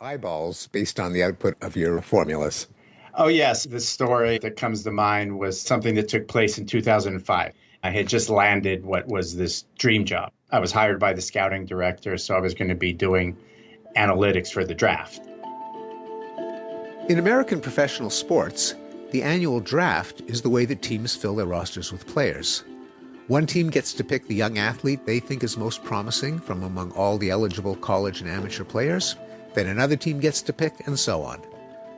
eyeballs based on the output of your formulas. Oh, yes. The story that comes to mind was something that took place in 2005. I had just landed what was this dream job. I was hired by the scouting director, so I was going to be doing analytics for the draft. In American professional sports, the annual draft is the way that teams fill their rosters with players. One team gets to pick the young athlete they think is most promising from among all the eligible college and amateur players. Then another team gets to pick, and so on.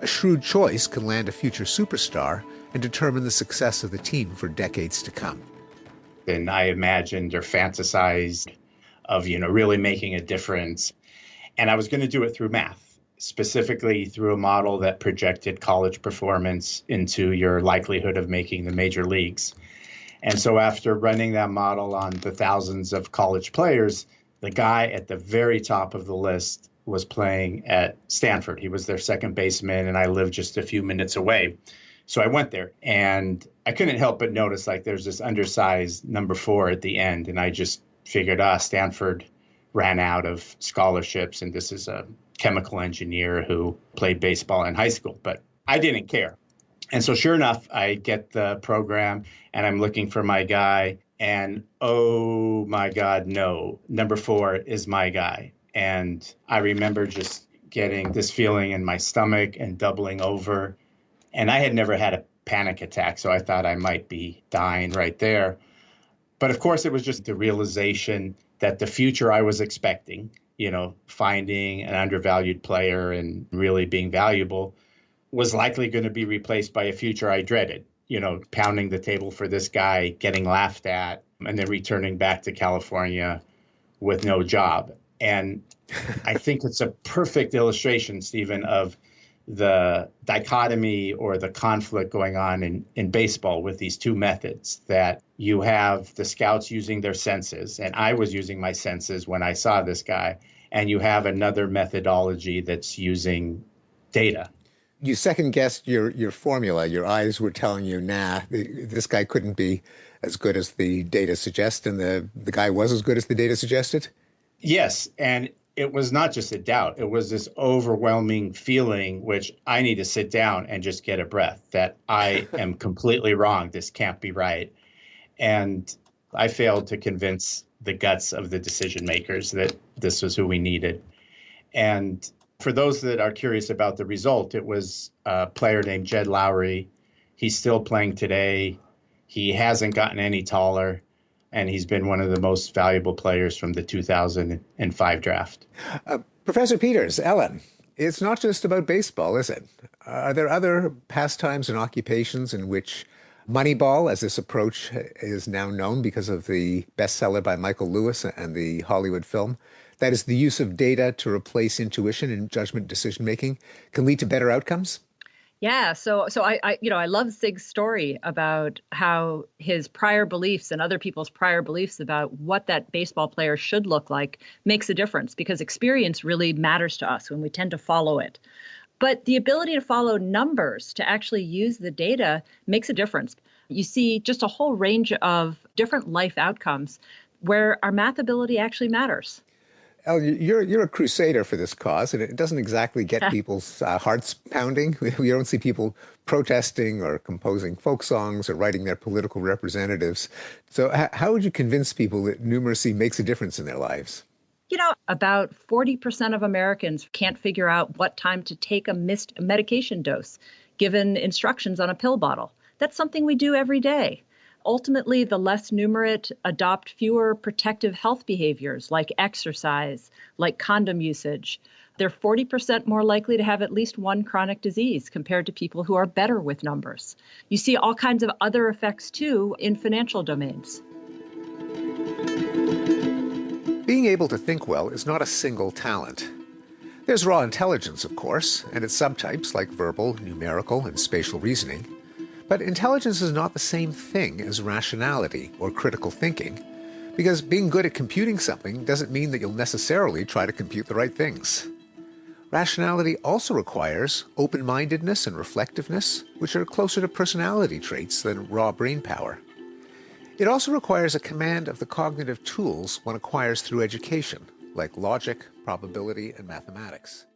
A shrewd choice can land a future superstar and determine the success of the team for decades to come. And I imagined or fantasized of, really making a difference. And I was going to do it through math, specifically through a model that projected college performance into your likelihood of making the major leagues. And so after running that model on the thousands of college players, the guy at the very top of the list was playing at Stanford. He was their second baseman, and I lived just a few minutes away. So I went there, and I couldn't help but notice, there's this undersized number 4 at the end, and I just figured, Stanford ran out of scholarships, and this is a chemical engineer who played baseball in high school. But I didn't care. And so sure enough, I get the program, and I'm looking for my guy, and oh my God, no, number 4 is my guy. And I remember just getting this feeling in my stomach and doubling over. And I had never had a panic attack, so I thought I might be dying right there. But of course, it was just the realization that the future I was expecting, finding an undervalued player and really being valuable, was likely going to be replaced by a future I dreaded, pounding the table for this guy, getting laughed at, and then returning back to California with no job. And I think it's a perfect illustration, Stephen, of the dichotomy or the conflict going on in baseball with these two methods, that you have the scouts using their senses, and I was using my senses when I saw this guy, and you have another methodology that's using data. You second-guessed your formula. Your eyes were telling you, nah, this guy couldn't be as good as the data suggests, and the guy was as good as the data suggested? Yes, and it was not just a doubt. It was this overwhelming feeling, which I need to sit down and just get a breath, that I am completely wrong. This can't be right. And I failed to convince the guts of the decision makers that this was who we needed. And for those that are curious about the result, it was a player named Jed Lowry. He's still playing today. He hasn't gotten any taller, and he's been one of the most valuable players from the 2005 draft. Professor Peters, Ellen, it's not just about baseball, is it? Are there other pastimes and occupations in which Moneyball, as this approach is now known because of the bestseller by Michael Lewis and the Hollywood film, that is the use of data to replace intuition in judgment decision-making, can lead to better outcomes? Yeah, so I love Sig's story about how his prior beliefs and other people's prior beliefs about what that baseball player should look like makes a difference, because experience really matters to us when we tend to follow it. But the ability to follow numbers, to actually use the data, makes a difference. You see just a whole range of different life outcomes where our math ability actually matters. El, you're a crusader for this cause, and it doesn't exactly get people's hearts pounding. We don't see people protesting or composing folk songs or writing their political representatives. So how would you convince people that numeracy makes a difference in their lives? About 40% of Americans can't figure out what time to take a missed medication dose, given instructions on a pill bottle. That's something we do every day. Ultimately, the less numerate adopt fewer protective health behaviors like exercise, like condom usage. They're 40% more likely to have at least one chronic disease compared to people who are better with numbers. You see all kinds of other effects, too, in financial domains. Being able to think well is not a single talent. There's raw intelligence, of course, and its subtypes like verbal, numerical, and spatial reasoning. But intelligence is not the same thing as rationality or critical thinking, because being good at computing something doesn't mean that you'll necessarily try to compute the right things. Rationality also requires open-mindedness and reflectiveness, which are closer to personality traits than raw brain power. It also requires a command of the cognitive tools one acquires through education, like logic, probability, and mathematics.